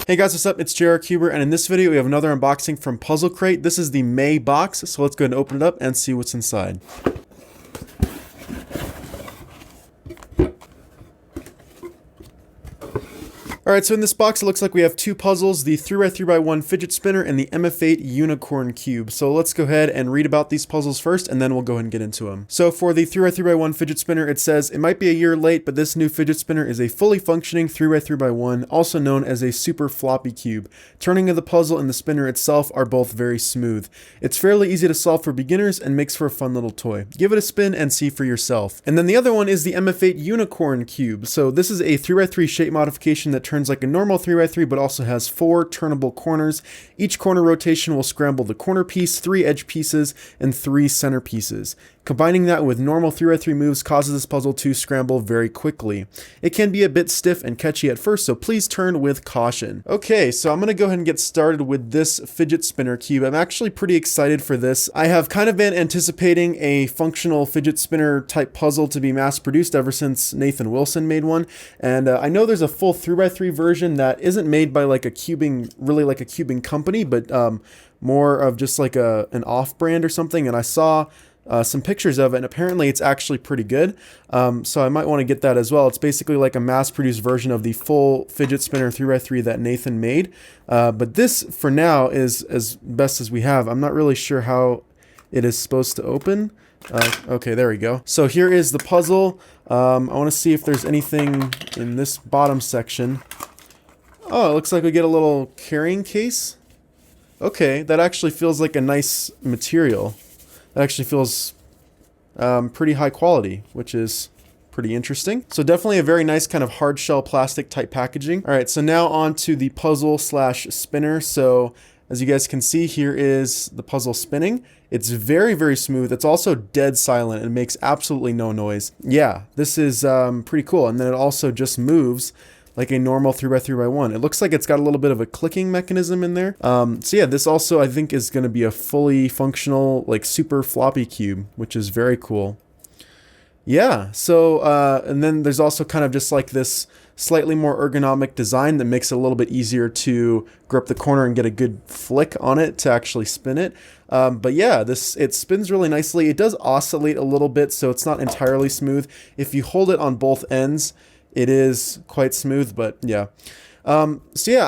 Hey guys, what's up? It's JR Cuber, and in this video we have another unboxing from Puzzlcrate. This is the May box, so let's go ahead and open it up and see what's inside. Alright, so in this box it looks like we have two puzzles, the 3x3x1 Fidget Spinner and the MF8 Unicorn Cube. So let's go ahead and read about these puzzles first, and then we'll go ahead and get into them. So for the 3x3x1 Fidget Spinner, it says, it might be a year late, but this new Fidget Spinner is a fully functioning 3x3x1, also known as a super floppy cube. Turning of the puzzle and the spinner itself are both very smooth. It's fairly easy to solve for beginners and makes for a fun little toy. Give it a spin and see for yourself. And then the other one is the MF8 Unicorn Cube. So this is a 3x3 shape modification that turns like a normal 3x3 but also has 4 turnable corners. Each corner rotation will scramble the corner piece, 3 edge pieces, and 3 center pieces. Combining that with normal 3x3 moves causes this puzzle to scramble very quickly. It can be a bit stiff and catchy at first, so please turn with caution. Okay, so I'm going to go ahead and get started with this Fidget Spinner cube. I'm actually pretty excited for this. I have kind of been anticipating a functional Fidget Spinner type puzzle to be mass produced ever since Nathan Wilson made one, and I know there's a full 3x3 version that isn't made by like a cubing, really like a cubing company, but more of just like an off-brand or something, and I saw some pictures of it, and apparently it's actually pretty good, so I might want to get that as well. It's basically like a mass-produced version of the full Fidget Spinner 3x3 that Nathan made, but this for now is as best as we have. I'm not really sure how it is supposed to open. Okay, there we go. So here is the puzzle. I want to see if there's anything in this bottom section. Oh, it looks like we get a little carrying case. Okay, that actually feels like a nice material. It actually feels pretty high quality, which is pretty interesting. So definitely a very nice kind of hard shell plastic type packaging. All right, so now on to the puzzle slash spinner. So as you guys can see, here is the puzzle spinning. It's very, very smooth. It's also dead silent and makes absolutely no noise. Yeah, this is pretty cool. And then it also just moves like a normal 3x3x1. It looks like it's got a little bit of a clicking mechanism in there. So yeah, this also I think is going to be a fully functional like super floppy cube, which is very cool. Yeah, so and then there's also kind of just like this slightly more ergonomic design that makes it a little bit easier to grip the corner and get a good flick on it to actually spin it. But yeah, it spins really nicely. It does oscillate a little bit, so it's not entirely smooth. If you hold it on both ends, it is quite smooth, but yeah. So yeah,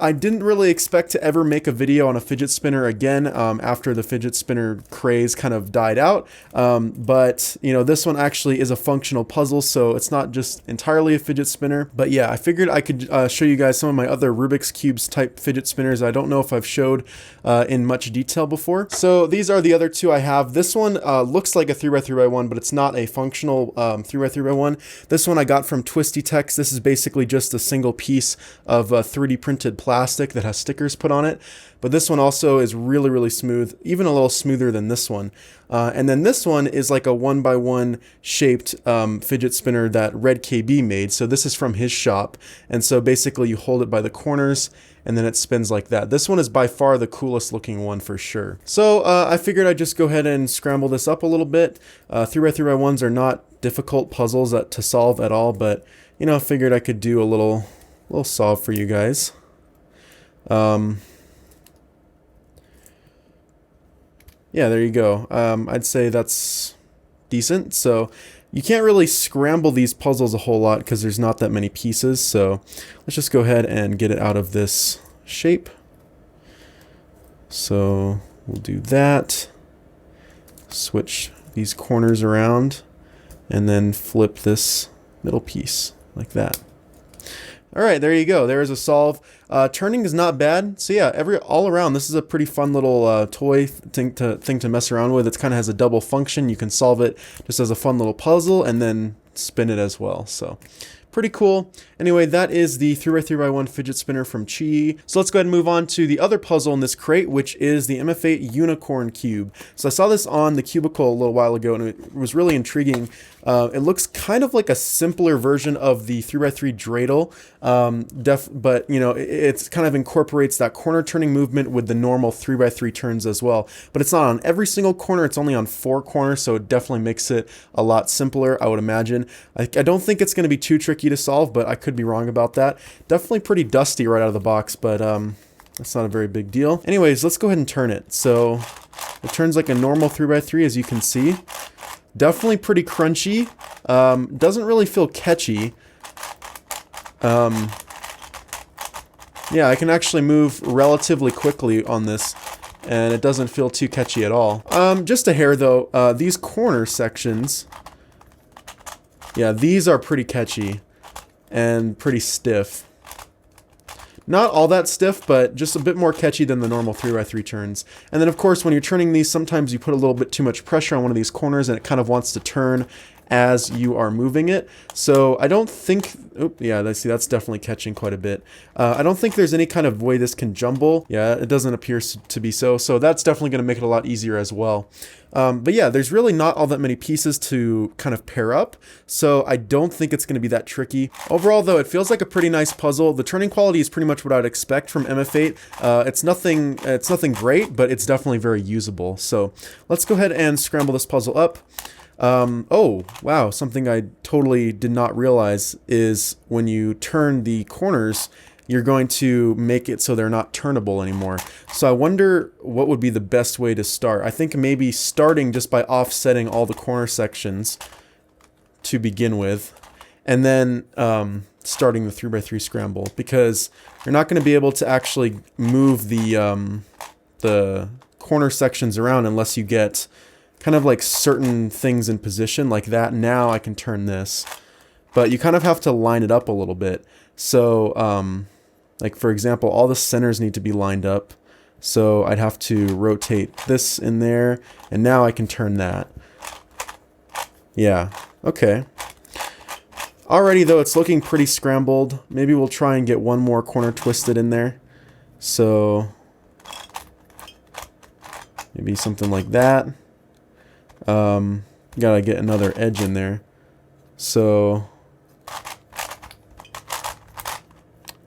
I didn't really expect to ever make a video on a fidget spinner again after the fidget spinner craze kind of died out. But you know, this one actually is a functional puzzle, so it's not just entirely a fidget spinner. But yeah, I figured I could show you guys some of my other Rubik's Cubes type fidget spinners. I don't know if I've showed in much detail before. So these are the other two I have. This one looks like a 3x3x1, but it's not a functional 3x3x1. This one I got from Twisty Tex. This is basically just a single piece of 3D printed plastic that has stickers put on it. But this one also is really, really smooth, even a little smoother than this one. And then this one is like a 1x1 shaped fidget spinner that Red KB made. So this is from his shop. And so basically you hold it by the corners and then it spins like that. This one is by far the coolest looking one for sure. So I figured I'd just go ahead and scramble this up a little bit. 3x3x1s are not difficult puzzles to solve at all, but you know, I figured I could do a little solve for you guys. Yeah, there you go. I'd say that's decent. So you can't really scramble these puzzles a whole lot because there's not that many pieces. So let's just go ahead and get it out of this shape. So we'll do that. Switch these corners around and then flip this middle piece like that. All right, there you go. There is a solve. Turning is not bad. So yeah, all around, this is a pretty fun little toy thing to mess around with. It kind of has a double function. You can solve it just as a fun little puzzle and then spin it as well. So pretty cool. Anyway, that is the 3x3x1 fidget spinner from Chi. So let's go ahead and move on to the other puzzle in this crate, which is the MF8 Unicorn Cube. So I saw this on the cubicle a little while ago and it was really intriguing. It looks kind of like a simpler version of the 3x3 dreidel, but you know, it kind of incorporates that corner turning movement with the normal 3x3 turns as well. But it's not on every single corner, it's only on 4 corners, so it definitely makes it a lot simpler, I would imagine. I don't think it's going to be too tricky tricky to solve, but I could be wrong about that. Definitely pretty dusty right out of the box, but that's not a very big deal. Anyways, let's go ahead and turn it. So it turns like a normal 3x3, as you can see. Definitely pretty crunchy. Doesn't really feel catchy. Yeah, I can actually move relatively quickly on this, and it doesn't feel too catchy at all. Just a hair though, these corner sections, yeah, these are pretty catchy and pretty stiff. Not all that stiff, but just a bit more catchy than the normal 3x3 turns. And then of course, when you're turning these, sometimes you put a little bit too much pressure on one of these corners and it kind of wants to turn as you are moving it. So I don't think, oh yeah, see, that's definitely catching quite a bit. I don't think there's any kind of way this can jumble. Yeah, it doesn't appear to be so. So that's definitely going to make it a lot easier as well. But yeah, there's really not all that many pieces to kind of pair up, so I don't think it's going to be that tricky. Overall though, it feels like a pretty nice puzzle. The turning quality is pretty much what I'd expect from MF8. It's nothing great, but it's definitely very usable. So let's go ahead and scramble this puzzle up. Oh, wow, something I totally did not realize is when you turn the corners, you're going to make it so they're not turnable anymore. So I wonder what would be the best way to start. I think maybe starting just by offsetting all the corner sections to begin with, and then starting the 3x3 scramble, because you're not going to be able to actually move the corner sections around unless you get kind of like certain things in position like that. Now I can turn this, but you kind of have to line it up a little bit. So like for example, all the centers need to be lined up. So I'd have to rotate this in there, and now I can turn that. Yeah, okay. Alrighty though, it's looking pretty scrambled. Maybe we'll try and get one more corner twisted in there. So maybe something like that. Gotta get another edge in there. So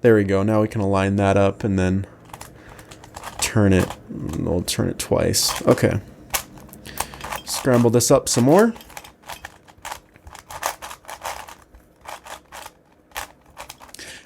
there we go. Now we can align that up and then turn it. We'll turn it twice. Okay. Scramble this up some more.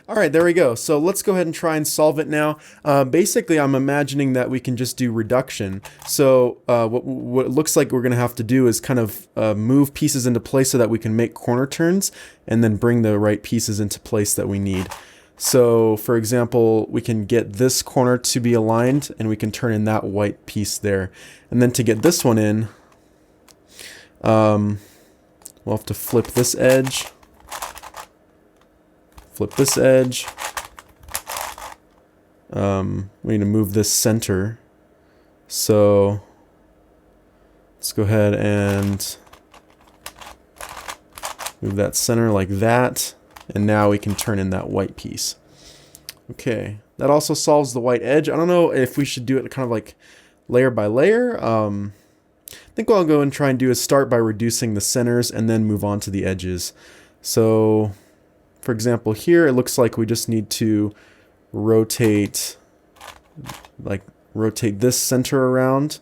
Alright, there we go. So let's go ahead and try and solve it now. Basically, I'm imagining that we can just do reduction. So what it looks like we're going to have to do is kind of move pieces into place so that we can make corner turns, and then bring the right pieces into place that we need. So for example, we can get this corner to be aligned, and we can turn in that white piece there. And then to get this one in, we'll have to flip this edge. Flip this edge. We need to move this center. So let's go ahead and move that center like that. And now we can turn in that white piece. Okay, that also solves the white edge. I don't know if we should do it kind of like layer by layer. I think what I'll go and try and do is start by reducing the centers and then move on to the edges. So for example, here it looks like we just need to rotate this center around,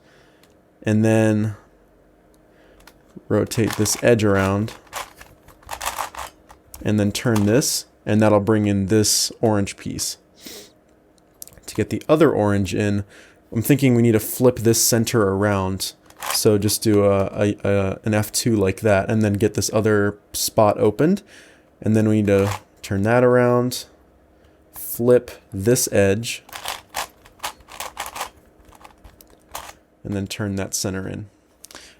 and then rotate this edge around, and then turn this, and that'll bring in this orange piece. To get the other orange in, I'm thinking we need to flip this center around. So just do an F2 like that, and then get this other spot opened. And then we need to turn that around, flip this edge, and then turn that center in.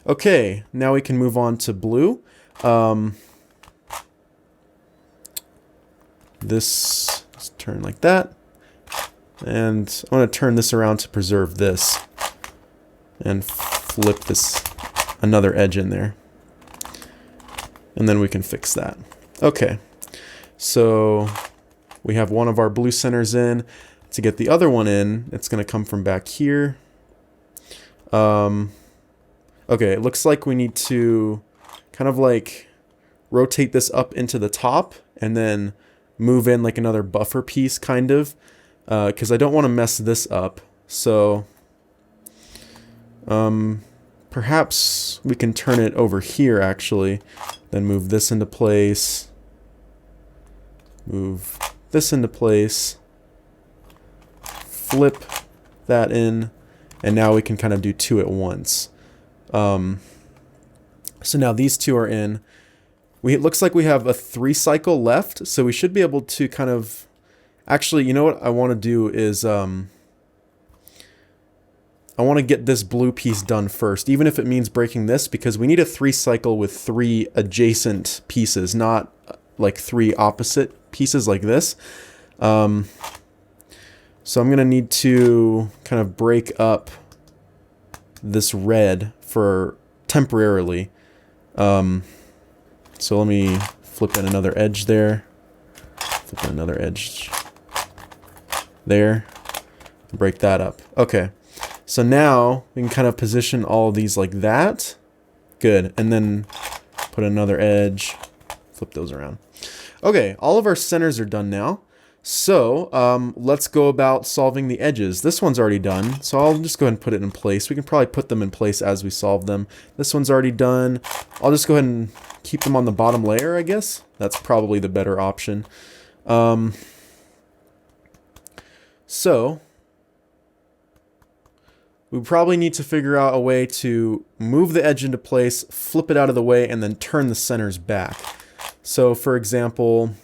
Okay, now we can move on to blue. This, let's turn like that. And I want to turn this around to preserve this. And flip this, another edge in there. And then we can fix that. Okay, so we have one of our blue centers in. To get the other one in, it's going to come from back here. Okay, it looks like we need to kind of like rotate this up into the top and then move in like another buffer piece kind of, because I don't want to mess this up. So perhaps we can turn it over here actually, then move this into place. Move this into place. Flip that in. And now we can kind of do two at once. So now these two are in. It looks like we have a 3 cycle left. So we should be able to kind of... Actually, you know what I want to do is... I want to get this blue piece done first, even if it means breaking this, because we need a 3 cycle with 3 adjacent pieces, not like 3 opposite pieces like this. So I'm going to need to kind of break up this red for temporarily. So let me flip in another edge there. Flip in another edge there. Break that up. Okay. So now we can kind of position all of these like that. Good. And then put another edge. Flip those around. Okay. All of our centers are done now. So let's go about solving the edges. This one's already done, so I'll just go ahead and put it in place. We can probably put them in place as we solve them. This one's already done. I'll just go ahead and keep them on the bottom layer, I guess. That's probably the better option. So we probably need to figure out a way to move the edge into place, flip it out of the way, and then turn the centers back. So for example...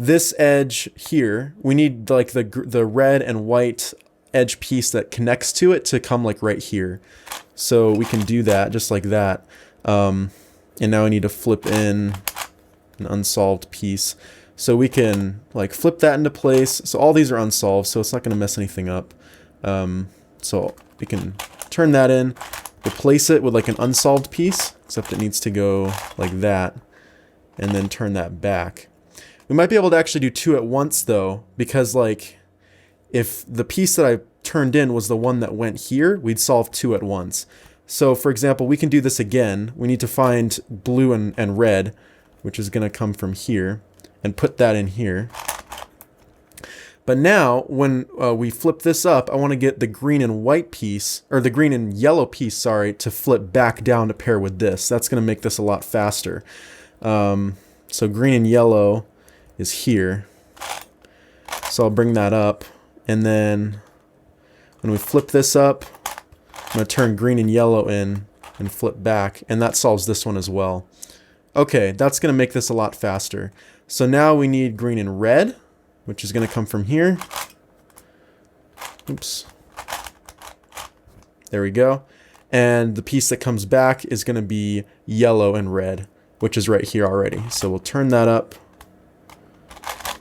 this edge here, we need like the red and white edge piece that connects to it to come like right here. So we can do that just like that. And now I need to flip in an unsolved piece. So we can like flip that into place. So all these are unsolved, so it's not going to mess anything up. So we can turn that in, replace it with like an unsolved piece, except it needs to go like that, and then turn that back. We might be able to actually do two at once though, because like if the piece that I turned in was the one that went here, we'd solve two at once. So for example, we can do this again. We need to find blue and red, which is going to come from here, and put that in here. But now when we flip this up, I want to get the green and white piece, or the green and yellow piece, sorry, to flip back down to pair with this. That's going to make this a lot faster. So green and yellow is here. So I'll bring that up, and then when we flip this up, I'm going to turn green and yellow in and flip back, and that solves this one as well. Okay, that's going to make this a lot faster. So now we need green and red, which is going to come from here. Oops. There we go. And the piece that comes back is going to be yellow and red, which is right here already. So we'll turn that up.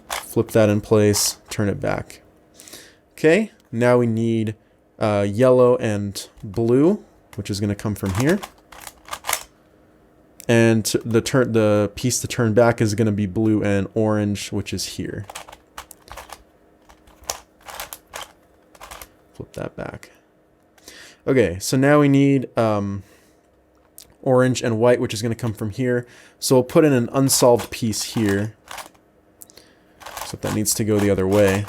Flip that in place, turn it back. Okay, now we need yellow and blue, which is going to come from here. And the piece to turn back is going to be blue and orange, which is here. Flip that back. Okay, so now we need orange and white, which is going to come from here. So we'll put in an unsolved piece here. Except that needs to go the other way.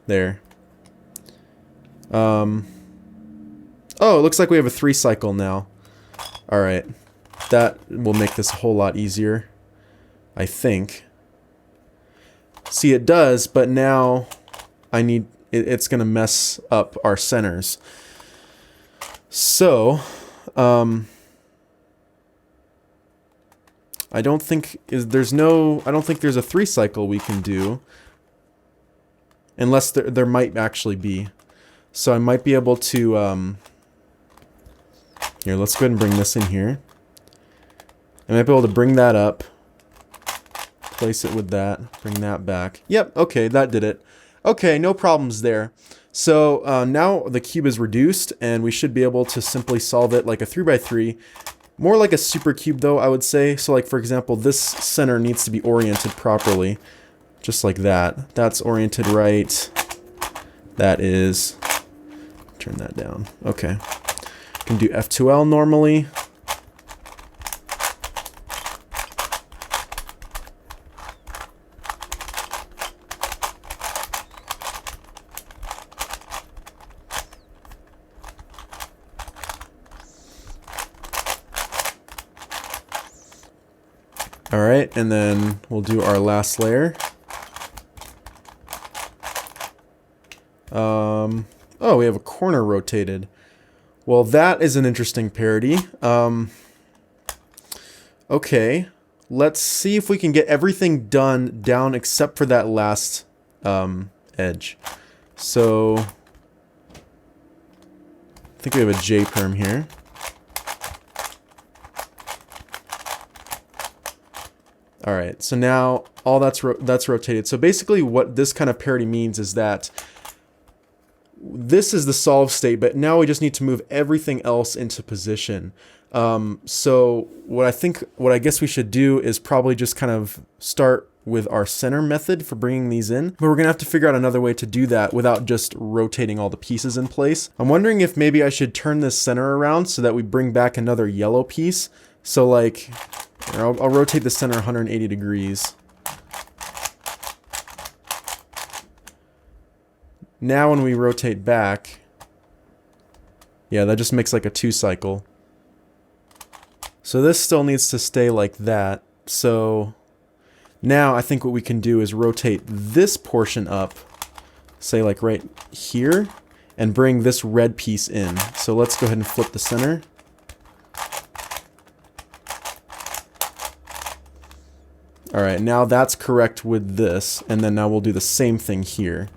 There. Oh, it looks like we have a 3 cycle now. Alright. That will make this a whole lot easier, I think. See, it does, but now I need... it's going to mess up our centers. So, I don't think there's a 3 cycle we can do, unless there might actually be. So I might be able to here, let's go ahead and bring this in here. I might be able to bring that up, place it with that, bring that back. Yep, okay, that did it. Okay, no problems there. So now the cube is reduced, and we should be able to simply solve it like a 3x3. More like a super cube though, I would say. So like for example, this center needs to be oriented properly. Just like that. That's oriented right. That is... turn that down. Okay. Can do F2L normally. All right, and then we'll do our last layer. Oh, we have a corner rotated. Well, that is an interesting parody. Okay, let's see if we can get everything done down except for that last edge. So, I think we have a J-perm here. All right, so now all that's rotated. So basically what this kind of parody means is that this is the solve state, but now we just need to move everything else into position. So what I guess we should do is probably just kind of start with our center method for bringing these in, but we're gonna have to figure out another way to do that without just rotating all the pieces in place. I'm wondering if maybe I should turn this center around so that we bring back another yellow piece. So like, I'll rotate the center 180 degrees. Now when we rotate back, yeah, that just makes like a 2-cycle. So this still needs to stay like that. So now I think what we can do is rotate this portion up, say like right here, and bring this red piece in. So let's go ahead and flip the center. All right, now that's correct with this, and then now we'll do the same thing here.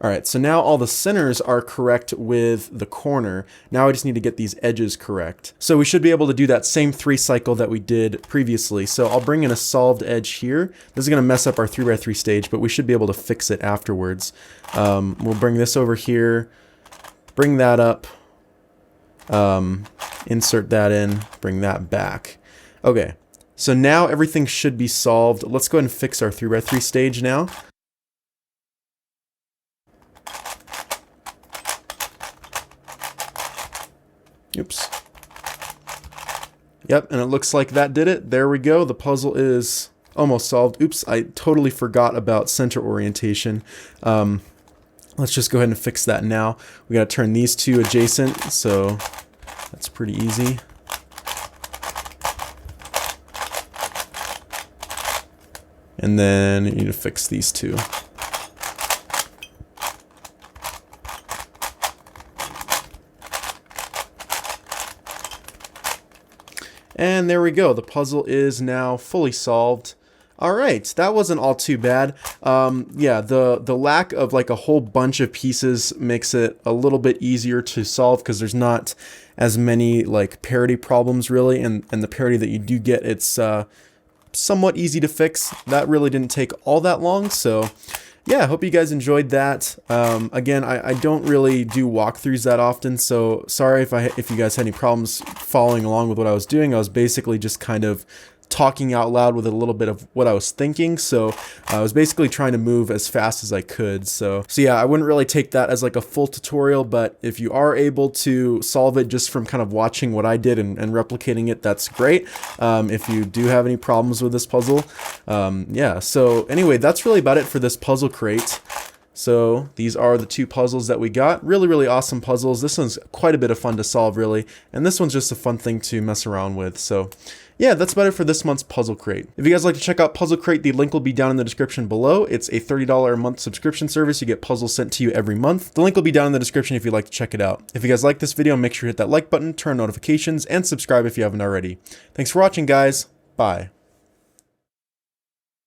All right, so now all the centers are correct with the corner. Now I just need to get these edges correct. So we should be able to do that same 3-cycle that we did previously. So I'll bring in a solved edge here. This is gonna mess up our 3x3 stage, but we should be able to fix it afterwards. We'll bring this over here, bring that up, insert that in, bring that back. Okay, so now everything should be solved. Let's go ahead and fix our 3x3 stage now. Oops. Yep, and it looks like that did it. There we go. The puzzle is almost solved. Oops, I totally forgot about center orientation. Let's just go ahead and fix that now. We gotta turn these two adjacent, so that's pretty easy. And then you need to fix these two. And there we go. The puzzle is now fully solved. All right, that wasn't all too bad. Yeah, the lack of like a whole bunch of pieces makes it a little bit easier to solve because there's not as many like parity problems really, and the parity that you do get, it's somewhat easy to fix. That really didn't take all that long, so yeah, I hope you guys enjoyed that. Again, I don't really do walkthroughs that often, so sorry if you guys had any problems following along with what I was doing. I was basically just kind of talking out loud with a little bit of what I was thinking, so I was basically trying to move as fast as I could. So yeah, I wouldn't really take that as like a full tutorial, but if you are able to solve it just from kind of watching what I did and replicating it, that's great. If you do have any problems with this puzzle, yeah, so anyway, that's really about it for this puzzle crate. So these are the two puzzles that we got. Really, really awesome puzzles. This one's quite a bit of fun to solve, really, and this one's just a fun thing to mess around with. So yeah, that's about it for this month's Puzzle Crate. If you guys like to check out Puzzle Crate, the link will be down in the description below. It's a $30 a month subscription service. You get puzzles sent to you every month. The link will be down in the description if you'd like to check it out. If you guys like this video, make sure to hit that like button, turn on notifications, and subscribe if you haven't already. Thanks for watching, guys. Bye.